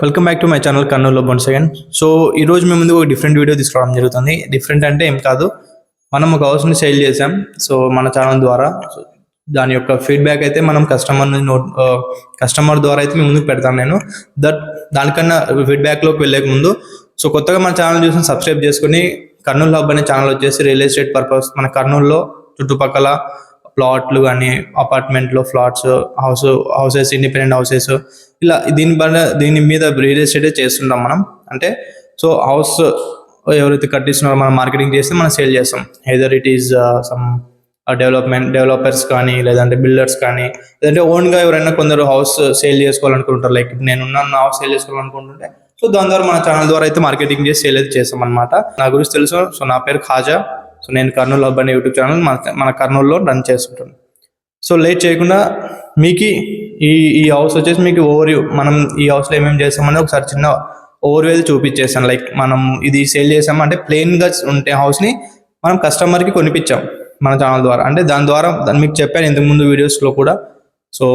Welcome back to my channel Kurnool once again. So ఈరోజు మేము ముందు ఒక డిఫరెంట్ వీడియో తీసుకోవడం జరుగుతుంది. డిఫరెంట్ అంటే ఏం కాదు, మనం ఒక హౌస్ని సేల్ చేసాం. సో మన ఛానల్ ద్వారా దాని యొక్క ఫీడ్బ్యాక్ అయితే మనం కస్టమర్ ద్వారా అయితే మేము ముందుకు పెడతాను. నేను దానికన్నా ఫీడ్బ్యాక్లోకి వెళ్ళే ముందు సో కొత్తగా మన ఛానల్ చూసి సబ్స్క్రైబ్ చేసుకుని కర్నూలు హబ్ అనే ఛానల్ వచ్చేసి రియల్ ఎస్టేట్ పర్పస్ మన కర్నూలులో చుట్టుపక్కల ప్లాట్లు కానీ అపార్ట్మెంట్లో ఫ్లాట్స్ హౌసెస్ ఇండిపెండెంట్ హౌసెస్ ఇలా దీని మీద రియల్ ఎస్టేట్ చేస్తుంటాం మనం. అంటే సో హౌస్ ఎవరైతే కట్టిస్తున్నారో మనం మార్కెటింగ్ చేస్తే మనం సేల్ చేస్తాం. Either it is some developers కానీ లేదంటే బిల్డర్స్ కానీ లేదంటే ఓన్గా ఎవరైనా కొందరు హౌస్ సేల్ చేసుకోవాలనుకుంటారు. లైక్ నేనున్న హౌస్ సేల్ చేసుకోవాలనుకుంటుంటే సో దాని ద్వారా మన ఛానల్ ద్వారా అయితే మార్కెటింగ్ చేసి సేల్ అయితే చేస్తాం అనమాట. నా గురించి తెలుసు. సో నా పేరు ఖాజా. సో నేను కర్నూలు హబ్ అనే యూట్యూబ్ ఛానల్ మన కర్నూలులో రన్ చేస్తుంటాను. సో లేట్ చేయకుండా మీకు ఈ హౌస్ వచ్చేసి మీకు ఓవర్వ్యూ, మనం ఈ హౌస్లో ఏమేమి చేస్తామని ఒకసారి చిన్న ఓవర్వ్యూ అయితే చూపించేస్తాను. లైక్ మనం ఇది సేల్ చేసామంటే ప్లెయిన్గా ఉంటే హౌస్ని మనం కస్టమర్కి కొనిపించాం మన ఛానల్ ద్వారా. అంటే దాని ద్వారా మీకు చెప్పాను ఇంతకుముందు వీడియోస్లో కూడా. సో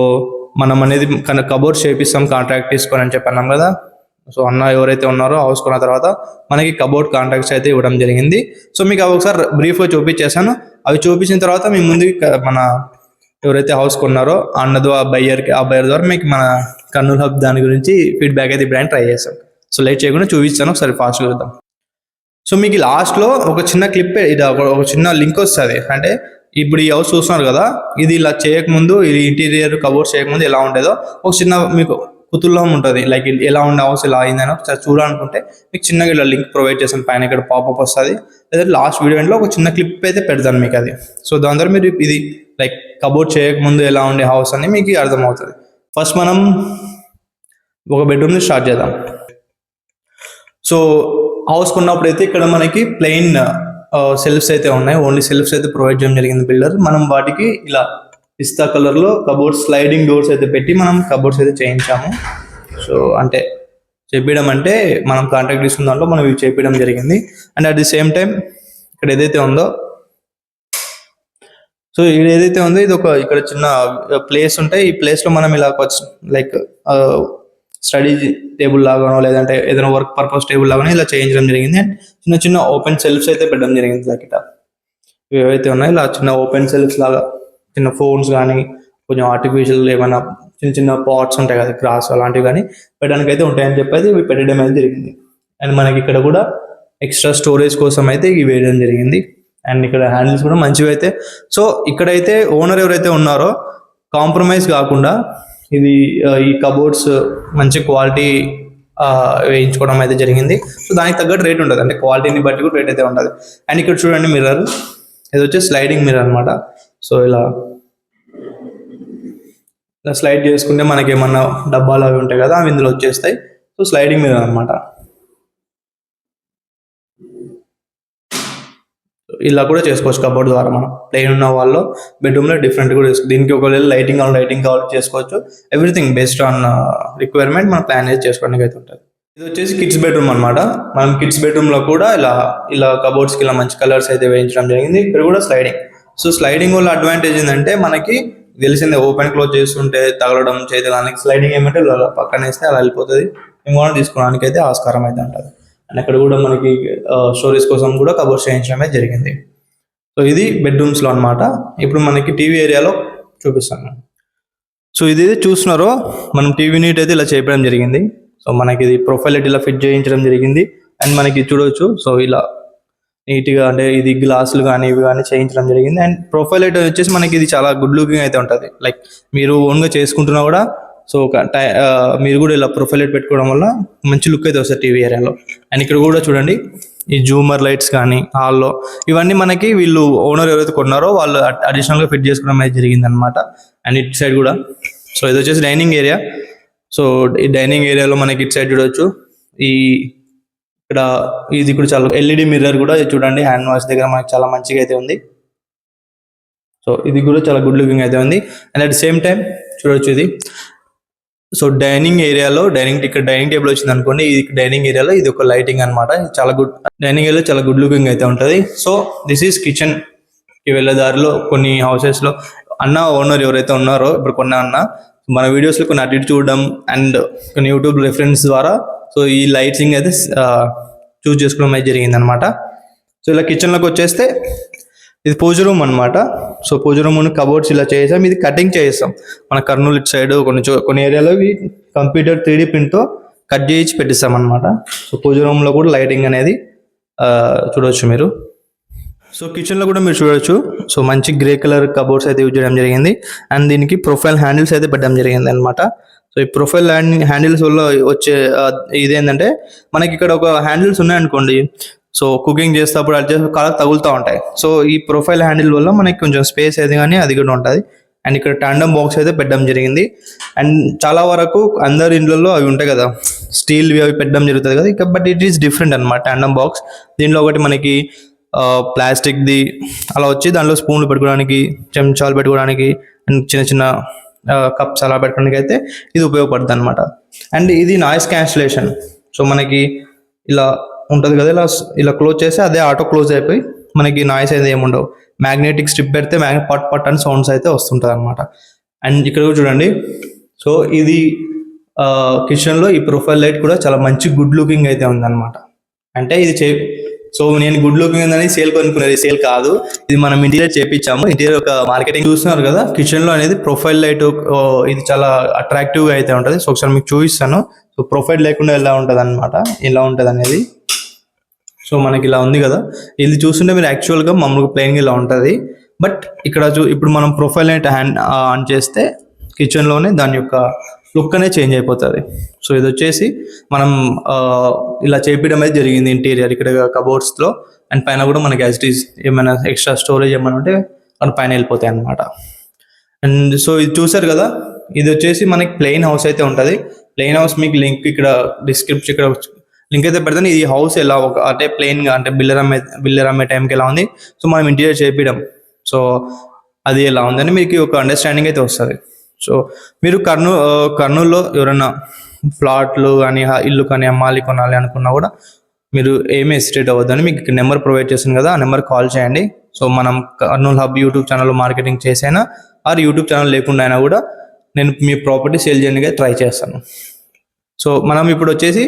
మనం అనేది కబోర్డ్స్ చేపిస్తాం కాంట్రాక్ట్ తీసుకొని అని చెప్పన్నాం కదా. సో అన్న ఎవరైతే ఉన్నారో హౌస్ కొన్న తర్వాత మనకి కబోర్డ్ కాంట్రాక్ట్స్ అయితే ఇవ్వడం జరిగింది. సో మీకు అవి ఒకసారి బ్రీఫ్గా చూపించేసాను. అవి చూపించిన తర్వాత మీ ముందుకి మన ఎవరైతే హౌస్ కొన్నారో అన్నదో ఆ బయ్యర్ ద్వారా మీకు మన కర్నూలు హబ్ దాని గురించి ఫీడ్బ్యాక్ అయితే ఇవ్వడానికి ట్రై చేస్తాం. సో లేట్ చేయకుండా చూపిస్తాను, ఒకసారి ఫాస్ట్గా చూద్దాం. సో మీకు లాస్ట్లో ఒక చిన్న క్లిప్, ఇది ఒక చిన్న లింక్ వస్తుంది. అంటే ఇప్పుడు ఈ హౌస్ చూస్తున్నారు కదా, ఇది ఇలా చేయకముందు, ఇది ఇంటీరియర్ కబోర్డ్స్ చేయకముందు ఎలా ఉండేదో ఒక చిన్న మీకు కుతూహలం ఉంటుంది. లైక్ ఎలా ఉండే హౌస్ ఎలా అయిందని ఒకసారి చూడాలనుకుంటే మీకు చిన్నగా ఇలా లింక్ ప్రొవైడ్ చేస్తాను. పైన ఇక్కడ పాపప్ వస్తుంది, లేదంటే లాస్ట్ వీడియోలో ఒక చిన్న క్లిప్ అయితే పెడతాను మీకు అది. సో దాని ద్వారా మీరు ఇది లైక్ కబోర్డ్ చేయకముందు ఎలా ఉండే హౌస్ అని మీకు అర్థమవుతుంది. ఫస్ట్ మనం ఒక బెడ్రూమ్ని స్టార్ట్ చేద్దాం. సో హౌస్ కొన్నప్పుడు అయితే ఇక్కడ మనకి ప్లెయిన్ సెల్ఫ్స్ అయితే ఉన్నాయి. ఓన్లీ సెల్ఫ్స్ అయితే ప్రొవైడ్ చేయడం జరిగింది బిల్డర్. మనం వాటికి ఇలా పిస్తా కలర్లో కబోర్డ్స్ స్లైడింగ్ డోర్స్ అయితే పెట్టి మనం కబోర్డ్స్ అయితే చేయించాము. సో అంటే చేపించడం అంటే మనం కాంట్రాక్ట్ తీసుకున్న దాంట్లో మనం ఇవి చేపించడం జరిగింది. And at the same time ఇక్కడ ఏదైతే ఉందో, సో ఇది ఏదైతే ఉందో ఇది ఇక్కడ చిన్న ప్లేస్ ఉంటాయి. ఈ ప్లేస్లో మనం ఇలా లైక్ స్టడీ టేబుల్ లాగానో లేదంటే ఏదైనా వర్క్ పర్పస్ టేబుల్ లాగానో ఇలా చేయించడం జరిగింది. అండ్ చిన్న చిన్న ఓపెన్ సెల్ఫ్స్ అయితే పెట్టడం జరిగింది. లైక్ ఇట్లా ఇవి ఏవైతే ఉన్నాయో ఇలా చిన్న ఓపెన్ సెల్ఫ్స్ లాగా చిన్న ఫోన్స్ కానీ కొంచెం ఆర్టిఫిషియల్ ఏమైనా చిన్న చిన్న పాట్స్ ఉంటాయి కదా, గ్రాస్ అలాంటివి కానీ పెట్టడానికి అయితే ఉంటాయని చెప్పేసి ఇవి పెట్టడం అయితే జరిగింది. అండ్ మనకి ఇక్కడ కూడా ఎక్స్ట్రా స్టోరేజ్ కోసం అయితే ఇవి వేయడం జరిగింది. అండ్ ఇక్కడ హ్యాండిల్స్ కూడా మంచివి అయితే. సో ఇక్కడైతే ఓనర్ ఎవరైతే ఉన్నారో కాంప్రమైజ్ కాకుండా ఇది ఈ కబోర్డ్స్ మంచి క్వాలిటీ వేయించుకోవడం అయితే జరిగింది. సో దానికి తగ్గట్టు రేట్ ఉంటుంది, అంటే క్వాలిటీని బట్టి కూడా రేట్ అయితే ఉంటుంది. అండ్ ఇక్కడ చూడండి మిర్రర్, ఇది వచ్చి స్లైడింగ్ మిర్రర్ అనమాట. సో ఇలా స్లైడ్ చేసుకుంటే మనకి ఏమన్నా డబ్బాలు అవి ఉంటాయి కదా, అవి ఇందులో వచ్చేస్తాయి. సో స్లైడింగ్ మిర్రర్ అనమాట. ఇలా కూడా చేసుకోవచ్చు కబోర్డ్ ద్వారా. మనం ప్లెయిన్ ఉన్న వాళ్ళు బెడ్రూమ్లో డిఫరెంట్ కూడా చేసుకోవచ్చు. దీనికి ఒకవేళ లైటింగ్ కావాలి చేసుకోవచ్చు. ఎవ్రీథింగ్ బేస్డ్ ఆన్ రిక్వైర్మెంట్ మనం ప్లాన్ చేసి చేసుకోవడానికి అయితే ఉంటుంది. ఇది వచ్చేసి కిడ్స్ బెడ్రూమ్ అనమాట. మనం కిడ్స్ బెడ్రూమ్లో కూడా ఇలా కబోర్డ్స్కి ఇలా మంచి కలర్స్ అయితే వేయించడం జరిగింది. ఇక్కడ కూడా స్లైడింగ్. సో స్లైడింగ్ వల్ల అడ్వాంటేజ్ ఏంటంటే మనకి తెలిసిందే, ఓపెన్ క్లోజ్ చేస్తుంటే తగలడం చేయడానికి. స్లైడింగ్ ఏమంటే పక్కన వేస్తే అలా వెళ్ళిపోతుంది, ఇంకోటి తీసుకోవడానికి అయితే ఆస్కారం అయితే ఉంటుంది. అండ్ అక్కడ కూడా మనకి స్టోరేజ్ కోసం కూడా కబోర్డ్స్ చేయించడమే జరిగింది. సో ఇది బెడ్రూమ్స్లో అనమాట. ఇప్పుడు మనకి టీవీ ఏరియాలో చూపిస్తాను. సో ఇది చూస్తున్నారో మనం టీవీ యూనిట్ అయితే ఇలా చేయడం జరిగింది. సో మనకి ఇది ప్రొఫైల్ అయితే ఇలా ఫిట్ చేయించడం జరిగింది. అండ్ మనకి చూడవచ్చు, సో ఇలా నీట్గా అంటే ఇది గ్లాసులు కానీ ఇవి కానీ చేయించడం జరిగింది. అండ్ ప్రొఫైల్ లైట్ వచ్చేసి మనకి ఇది చాలా గుడ్ లుకింగ్ అయితే ఉంటుంది. లైక్ మీరు ఓన్గా చేసుకుంటున్నా కూడా సో మీరు కూడా ఇలా ప్రొఫైల్ లైట్ పెట్టుకోవడం వల్ల మంచి లుక్ అయితే వస్తుంది టీవీ ఏరియాలో. అండ్ ఇక్కడ కూడా చూడండి ఈ జూమర్ లైట్స్ కానీ హాల్లో ఇవన్నీ మనకి వీళ్ళు ఓనర్ ఎవరైతే కొన్నారో వాళ్ళు అడిషనల్గా ఫిట్ చేసుకోవడం అయితే జరిగింది అనమాట. అండ్ ఇటు సైడ్ కూడా, సో ఇది వచ్చేసి డైనింగ్ ఏరియా. సో ఈ డైనింగ్ ఏరియాలో మనకి ఇటు సైడ్ చూడవచ్చు, ఇక్కడ ఇది కూడా చాలా ఎల్ఈడి మిర్రర్ కూడా చూడండి హ్యాండ్ వాష్ దగ్గర మనకి చాలా మంచిగా అయితే ఉంది. సో ఇది కూడా చాలా గుడ్ లుకింగ్ అయితే ఉంది. And at the same time చూడవచ్చు ఇది. సో డైనింగ్ ఏరియాలో ఇక్కడ డైనింగ్ టేబుల్ వచ్చింది అనుకోండి, ఇది డైనింగ్ ఏరియాలో ఇది ఒక లైటింగ్ అనమాట. చాలా గుడ్ డైనింగ్ ఏరియాలో చాలా గుడ్ లుకింగ్ అయితే ఉంటుంది. సో దిస్ ఈజ్ కిచెన్కి వెళ్ళే దారిలో కొన్ని హౌసెస్లో ఓనర్ ఎవరైతే ఉన్నారో ఇప్పుడు కొన్న మన వీడియోస్లో కొన్ని అటు ఇటు చూడడం అండ్ కొన్ని యూట్యూబ్ రెఫరెన్స్ ద్వారా సో ఈ లైటింగ్ అయితే చూస్ చేసుకోవడం అయితే జరిగింది అనమాట. సో ఇలా కిచెన్లోకి వచ్చేస్తే ఇది పూజ రూమ్ అనమాట. సో పూజ రూమ్ కబోర్డ్స్ ఇలా చేసాం. ఇది కటింగ్ చేస్తాం మన కర్నూలు ఇటు సైడ్ కొన్ని ఏరియాలో కంప్యూటర్ 3D ప్రింట్తో కట్ చేయించి పెట్టిస్తాం అనమాట. సో పూజ రూమ్లో కూడా లైటింగ్ అనేది చూడవచ్చు మీరు. సో కిచెన్లో కూడా మీరు చూడవచ్చు. సో మంచి గ్రే కలర్ కబోర్డ్స్ అయితే యూజ్ చేయడం జరిగింది అండ్ దీనికి ప్రొఫైల్ హ్యాండిల్స్ అయితే పెట్టడం జరిగింది అనమాట. సో ఈ ప్రొఫైల్ హ్యాండిల్స్ వల్ల వచ్చే ఇదేంటంటే మనకి ఇక్కడ ఒక హ్యాండిల్స్ ఉన్నాయనుకోండి, సో కుకింగ్ చేసేటప్పుడు అది కాళ్ళకి తగులుతూ ఉంటాయి. సో ఈ ప్రొఫైల్ హ్యాండిల్ వల్ల మనకి కొంచెం స్పేస్ అయితే కానీ అది కూడా ఉంటుంది. అండ్ ఇక్కడ టాండమ్ బాక్స్ అయితే పెట్టడం జరిగింది. అండ్ చాలా వరకు అందరి ఇండ్లలో అవి ఉంటాయి కదా, స్టీల్వి అవి పెట్టడం జరుగుతుంది కదా, ఇక బట్ ఇట్ ఈస్ డిఫరెంట్ అనమాట టాండమ్ బాక్స్. దీనిలో ఒకటి మనకి ప్లాస్టిక్ది అలా వచ్చి దాంట్లో స్పూన్లు పెట్టుకోవడానికి, చెంచాలు పెట్టుకోవడానికి అండ్ చిన్న చిన్న కప్స్ అలా పెట్టుకోవడానికి అయితే ఇది ఉపయోగపడుతుంది అనమాట. అండ్ ఇది నాయిస్ క్యాన్సిలేషన్. సో మనకి ఇలా ఉంటుంది కదా, ఇలా క్లోజ్ చేస్తే అదే ఆటో క్లోజ్ అయిపోయి మనకి నాయిస్ అయితే ఏముండవు. మ్యాగ్నెటిక్ స్ట్రిప్ పెడితే పట్ పట్ అని సౌండ్స్ అయితే వస్తుంటుంది అనమాట. అండ్ ఇక్కడ కూడా చూడండి. సో ఇది కిచెన్లో ఈ ప్రొఫైల్ లైట్ కూడా చాలా మంచి గుడ్ లుకింగ్ అయితే ఉందన్నమాట. అంటే ఇది సో నేను గుడ్ లుకింగ్ ఉందని సేల్ కొనుక్కున్నది, సేల్ కాదు, ఇది మనం ఇంటీరియర్ చేపించాము. ఇంటీరియర్ ఒక మార్కెటింగ్ చూస్తున్నారు కదా, కిచెన్ లో అనేది ప్రొఫైల్ లైట్ ఇది చాలా అట్రాక్టివ్ గా అయితే ఉంటుంది. సో ఒకసారి మీకు చూపిస్తాను. సో ప్రొఫైల్ లేకుండా ఎలా ఉంటుంది అనమాట, ఇలా ఉంటుంది అనేది. సో మనకి ఇలా ఉంది కదా, ఇది చూస్తుంటే మీరు యాక్చువల్గా మామూలుగా ప్లెయిన్గా ఇలా ఉంటుంది. బట్ ఇక్కడ ఇప్పుడు మనం ప్రొఫైల్ లైట్ ఆన్ చేస్తే కిచెన్లోనే దాని యొక్క లుక్ అనేది చేంజ్ అయిపోతుంది. సో ఇది వచ్చేసి మనం ఇలా చేపించడం అయితే జరిగింది ఇంటీరియర్ ఇక్కడ కబోర్డ్స్లో. అండ్ పైన కూడా మనకి యాజ్ ఇట్ ఈస్ ఏమైనా ఎక్స్ట్రా స్టోరేజ్ ఏమైనా ఉంటే అది పైన వెళ్ళిపోతాయి అన్నమాట. అండ్ సో ఇది చూసారు కదా, ఇది వచ్చేసి మనకి ప్లెయిన్ హౌస్ అయితే ఉంటుంది. ప్లెయిన్ హౌస్ మీకు లింక్ ఇక్కడ డిస్క్రిప్షన్ ఇక్కడ లింక్ అయితే పెడతాను. ఈ హౌస్ ఎలా అంటే ప్లెయిన్గా అంటే బిల్లర్ అమ్మే టైంకి ఎలా ఉంది, సో మనం ఇంటీరియర్ చేపించడం, సో అది ఎలా ఉందని మీకు ఒక అండర్స్టాండింగ్ అయితే వస్తుంది. సో మీరు కర్నూలులో ఎవరైనా ప్లాట్లు కానీ ఇల్లు కానీ అమ్మాలి కొనాలి అనుకున్నా కూడా మీరు ఏమీ ఎస్టేట్ అవ్వద్దని మీకు నెంబర్ ప్రొవైడ్ చేస్తుంది కదా, ఆ నెంబర్ కాల్ చేయండి. సో మనం కర్నూలు హబ్ యూట్యూబ్ ఛానల్లో మార్కెటింగ్ చేసైనా ఆర్ యూట్యూబ్ ఛానల్ లేకుండా అయినా కూడా నేను మీ ప్రాపర్టీ సేల్ చేయడానికి ట్రై చేస్తాను. సో మనం ఇప్పుడు వచ్చేసి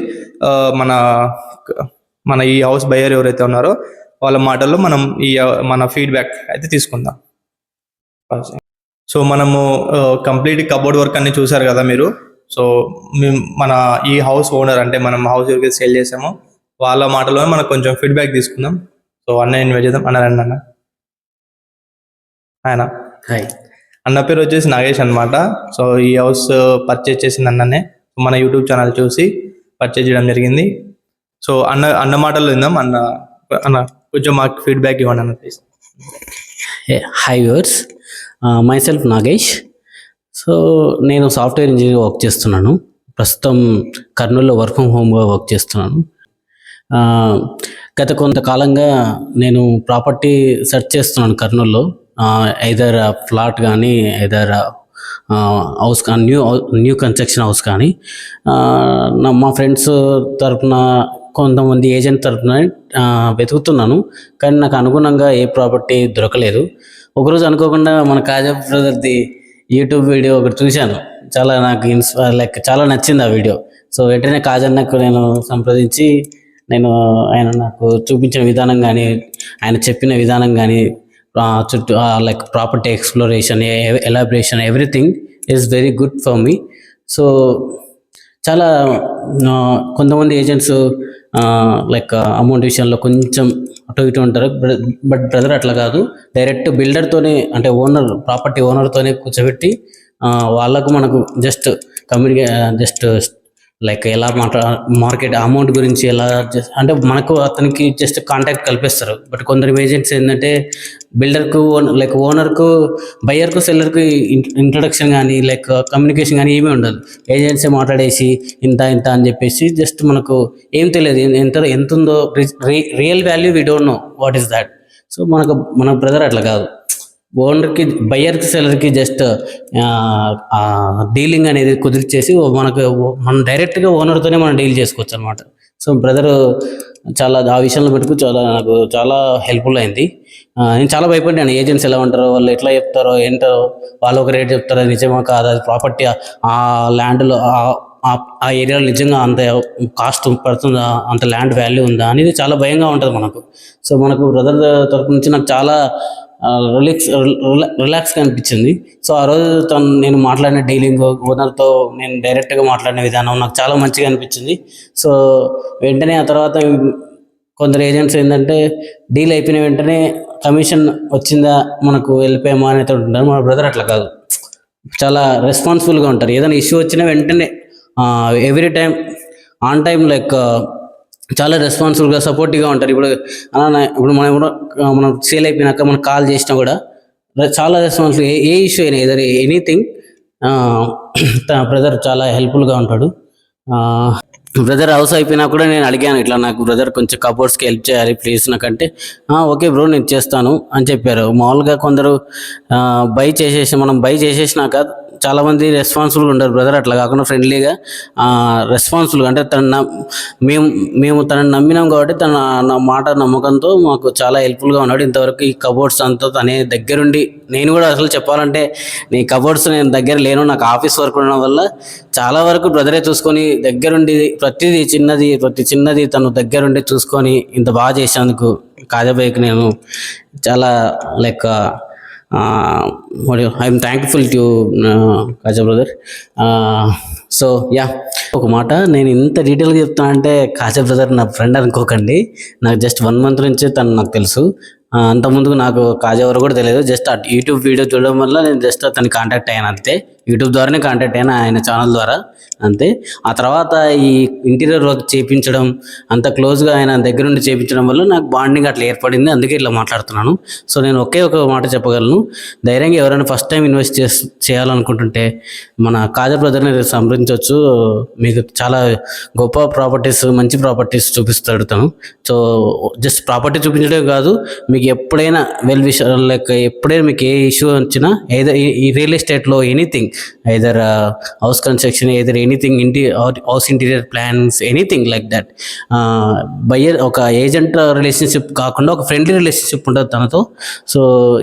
మన ఈ హౌస్ బయర్ ఎవరైతే ఉన్నారో వాళ్ళ మాటల్లో మనం మన ఫీడ్బ్యాక్ అయితే తీసుకుందాం. సో మనము కంప్లీట్ కబోర్డ్ వర్క్ అన్ని చూసారు కదా మీరు. సో మన ఈ హౌస్ ఓనర్ అంటే మనం హౌస్ ఎవరికి సేల్ చేసామో వాళ్ళ మాటలో మనకు కొంచెం ఫీడ్బ్యాక్ తీసుకుందాం. సో అన్న ఇన్వైట్ చేద్దాం. అన్నారండి అన్న, ఆయన హాయ్, అన్న పేరు వచ్చేసి నాగేష్ అనమాట. సో ఈ హౌస్ పర్చేజ్ చేసింది అన్ననే, మన యూట్యూబ్ ఛానల్ చూసి పర్చేజ్ చేయడం జరిగింది. సో అన్న మాటలు విందాం. అన్న కొంచెం మాకు ఫీడ్బ్యాక్ ఇవ్వండి అన్న please. Hi viewers, my self Nagesh. So నేను సాఫ్ట్వేర్ ఇంజనీర్ వర్క్ చేస్తున్నాను. ప్రస్తుతం కర్నూలులో వర్క్ ఫ్రమ్ హోమ్గా వర్క్ చేస్తున్నాను. గత కొంతకాలంగా నేను ప్రాపర్టీ సెర్చ్ చేస్తున్నాను కర్నూలులో. ఐదర్ ఫ్లాట్ కానీ ఐదర్ హౌస్ కానీ న్యూ కన్స్ట్రక్షన్ హౌస్ కానీ. మా ఫ్రెండ్స్ తరఫున కొంతమంది ఏజెంట్ తరఫున వెతుకుతున్నాను, కానీ నాకు అనుగుణంగా ఏ ప్రాపర్టీ దొరకలేదు. ఒకరోజు అనుకోకుండా మన కాజా బ్రదర్ది యూట్యూబ్ వీడియో ఒకటి చూశాను, చాలా నాకు చాలా నచ్చింది ఆ వీడియో. సో వెంటనే కాజన్నకు నేను సంప్రదించి ఆయన నాకు చూపించిన విధానం కానీ ఆయన చెప్పిన విధానం కానీ చుట్టూ property exploration, elaboration, everything is very good for me. So చాలా కొంతమంది ఏజెంట్స్ అమౌంట్ విషయంలో కొంచెం అటు ఇటు ఉంటారు. బట్ బ్రదర్ అట్లా కాదు, డైరెక్ట్ బిల్డర్తోనే అంటే ప్రాపర్టీ ఓనర్తోనే కూర్చోబెట్టి వాళ్ళకు మనకు జస్ట్ జస్ట్ ఎలా మార్కెట్ అమౌంట్ గురించి ఎలా అంటే మనకు అతనికి జస్ట్ కాంటాక్ట్ కల్పిస్తారు. బట్ కొందరు ఏజెంట్స్ ఏంటంటే బిల్డర్కు ఓనర్కు బయ్యర్కు సెల్లర్కు ఇంట్రొడక్షన్ కానీ కమ్యూనికేషన్ కానీ ఏమీ ఉండదు. ఏజెంట్సే మాట్లాడేసి ఇంత అని చెప్పేసి జస్ట్ మనకు ఏం తెలియదు, ఎంత ఉందో real value we don't know what is that. So మన బ్రదర్ అట్లా కాదు, ఓనర్కి బయ్యర్కి సెల్లర్కి జస్ట్ డీలింగ్ అనేది కుదిర్చేసి మనం డైరెక్ట్గా ఓనర్తోనే మనం డీల్ చేసుకోవచ్చు అనమాట. సో బ్రదర్ చాలా ఆ విషయంలో మటుకు చాలా నాకు చాలా హెల్ప్ఫుల్ అయింది. నేను చాలా భయపడ్డాను, ఏజెంట్స్ ఎలా ఉంటారో, వాళ్ళు ఎట్లా చెప్తారో ఏంటో, వాళ్ళు ఒక రేట్ చెప్తారో నిజమా కాదా, అది ప్రాపర్టీ ఆ ల్యాండ్లో ఆ ఏరియాలో నిజంగా అంత కాస్ట్ పడుతుందా, అంత ల్యాండ్ వాల్యూ ఉందా అనేది చాలా భయంగా ఉంటుంది మనకు. సో మనకు బ్రదర్ తరపు నుంచి నాకు చాలా రిలాక్స్గా అనిపించింది. సో ఆ రోజు నేను మాట్లాడిన డీలింగ్, ఓనర్తో నేను డైరెక్ట్గా మాట్లాడిన విధానం నాకు చాలా మంచిగా అనిపించింది. సో వెంటనే ఆ తర్వాత కొందరు ఏజెంట్స్ ఏంటంటే డీల్ అయిపోయిన వెంటనే కమిషన్ వచ్చిందా మనకు వెళ్ళిపోయామా అనేది ఉంటారు. మన బ్రదర్ అట్లా కాదు, చాలా రెస్పాన్సిబుల్గా ఉంటారు. ఏదైనా ఇష్యూ వచ్చినా వెంటనే every time on time like చాలా రెస్పాన్సిబుల్గా సపోర్టివ్గా ఉంటారు. ఇప్పుడు మనం సేల్ అయిపోయినాక మనకు కాల్ చేసినా కూడా చాలా రెస్పాన్సిబుల్, ఏ ఇష్యూ అయినా ఏదైనా ఎనీథింగ్ బ్రదర్ చాలా హెల్ప్ఫుల్గా ఉంటాడు. బ్రదర్ హౌస్ అయిపోయినా కూడా నేను అడిగాను, ఇట్లా నాకు బ్రదర్ కొంచెం కబోర్డ్స్కి హెల్ప్ చేయాలి ప్లీజ్ నాకంటే, ఓకే బ్రో నేను చేస్తాను అని చెప్పారు. మామూలుగా కొందరు మనం బై చేసేసినాక చాలామంది రెస్పాన్సిబుల్గా ఉంటారు. బ్రదర్ అట్లా కాకుండా ఫ్రెండ్లీగా రెస్పాన్సిబుల్గా, అంటే మేము తనని నమ్మినాం కాబట్టి తన నా మాట నమ్మకంతో మాకు చాలా హెల్ప్ఫుల్గా ఉన్నాడు. ఇంతవరకు ఈ కబోర్డ్స్ అంతా తనే దగ్గరుండి, నేను కూడా అసలు చెప్పాలంటే నీ కబోర్డ్స్ నేను దగ్గర లేను, నాకు ఆఫీస్ వర్క్ ఉండడం వల్ల చాలా వరకు బ్రదరే చూసుకొని దగ్గరుండి ప్రతి చిన్నది తను దగ్గరుండి చూసుకొని ఇంత బాగా చేసేందుకు కాజాబాయికి నేను చాలా like I'm thankful to Kaja brother. So yeah, ఒక మాట నేను ఇంత డీటెయిల్గా చెప్తాను అంటే కాజా బ్రదర్ నా ఫ్రెండ్ అనుకోకండి. నాకు జస్ట్ 1 month నుంచే తను నాకు తెలుసు. అంతకుముందుకు నాకు కాజా ఎవరు కూడా తెలియదు. జస్ట్ యూట్యూబ్ వీడియో చూడడం వల్ల నేను జస్ట్ అతన్ని కాంటాక్ట్ అయ్యాను అంతే. యూట్యూబ్ ద్వారానే కాంటాక్ట్ అయ్యాను, ఆయన ఛానల్ ద్వారా అంతే. ఆ తర్వాత ఈ ఇంటీరియర్ వర్క్ చేయించడం, అంత క్లోజ్గా ఆయన దగ్గరుండి చేయించడం వల్ల నాకు బాండింగ్ అట్లా ఏర్పడింది. అందుకే ఇట్లా మాట్లాడుతున్నాను. సో నేను ఒకే ఒక మాట చెప్పగలను, ధైర్యంగా ఎవరైనా ఫస్ట్ టైం ఇన్వెస్ట్ చేయాలనుకుంటుంటే మన కాజా బ్రదర్ని సంప్రదించవచ్చు. మీకు చాలా గొప్ప ప్రాపర్టీస్, మంచి ప్రాపర్టీస్ చూపిస్తాడు తను. సో జస్ట్ ప్రాపర్టీ చూపించడమే కాదు, మీకు ఎప్పుడైనా ఎప్పుడైనా మీకు ఏ ఇష్యూ వచ్చినా, ఏదో ఈ రియల్ ఎస్టేట్లో anything, either house construction, either anything, house interior plans, anything like that, buyer ఒక ఏజెంట్ రిలేషన్షిప్ కాకుండా ఒక ఫ్రెండ్లీ రిలేషన్షిప్ ఉంటుంది తనతో. సో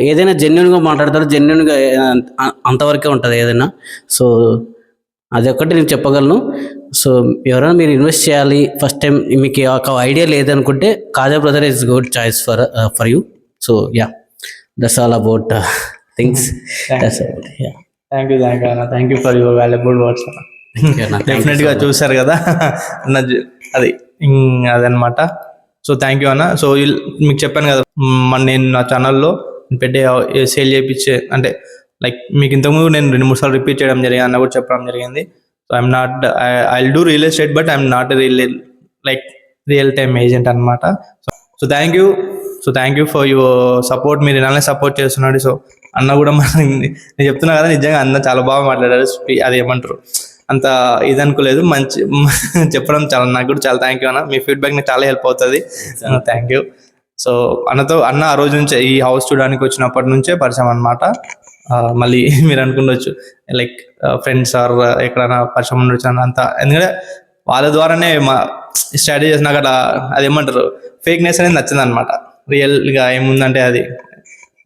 ఏదైనా జెన్యున్గా మాట్లాడతారు, జెన్యున్గా అంతవరకే ఉంటుంది ఏదైనా. సో అది ఒక్కటి నేను చెప్పగలను. సో ఎవరైనా మీరు ఇన్వెస్ట్ చేయాలి ఫస్ట్ టైం, మీకు ఒక ఐడియా లేదనుకుంటే Khaja brother is good choice for you. So yeah, that's all about things. Thank you అన్న, thank you for your valuable words. డెఫినెట్గా చూసారు కదా అన్న, అదనమాట. సో థ్యాంక్ యూ అన్న. సో మీకు చెప్పాను కదా, నేను నా ఛానల్లో పెట్టే సేల్ చేయించే, అంటే లైక్ మీకు ఇంతకుముందు నేను 2-3 సార్లు రిపీట్ చేయడం జరిగింది, అన్న కూడా చెప్పడం జరిగింది. So I'll do real estate but I'm not real time agent అనమాట. So thank you for your support. మీరు ఇలానే సపోర్ట్ చేస్తున్నాడు. సో అన్న కూడా నేను చెప్తున్నా కదా, నిజంగా అన్న చాలా బాగా మాట్లాడారు. అది ఏమంటారు, అంత ఇది అనుకోలేదు, మంచి చెప్పడం నాకు కూడా చాలా థ్యాంక్ యూ అన్న. మీ ఫీడ్బ్యాక్ నాకు చాలా హెల్ప్ అవుతుంది. Thank you. సో అన్న ఆ రోజు నుంచే ఈ హౌస్ చూడడానికి వచ్చినప్పటి నుంచే పరిచయం అనమాట. మళ్ళీ మీరు అనుకుండొచ్చు లైక్ ఫ్రెండ్స్ ఆర్ ఎక్కడైనా పరిచయం ఉండొచ్చు అని, అంతా ఎందుకంటే వాళ్ళ ద్వారానే మా స్ట్రాటజీ చేసి నాకు అట్లా అదేమంటారు ఫేక్నెస్ అనేది నచ్చింది అనమాట. రియల్గా ఏముందంటే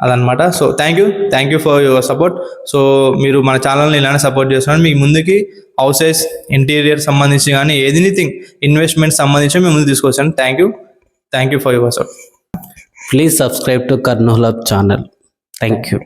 అదనమాట. So thank you for your support. So మీరు మన ఛానల్ని ఇలానే సపోర్ట్ చేస్తున్నాను. మీకు ముందుకి హౌసెస్, ఇంటీరియర్ సంబంధించి కానీ ఎనీథింగ్ ఇన్వెస్ట్మెంట్ సంబంధించి మేము ముందు తీసుకొచ్చాను. Thank you for your support. Please subscribe to Kurnool hub channel. Thank you.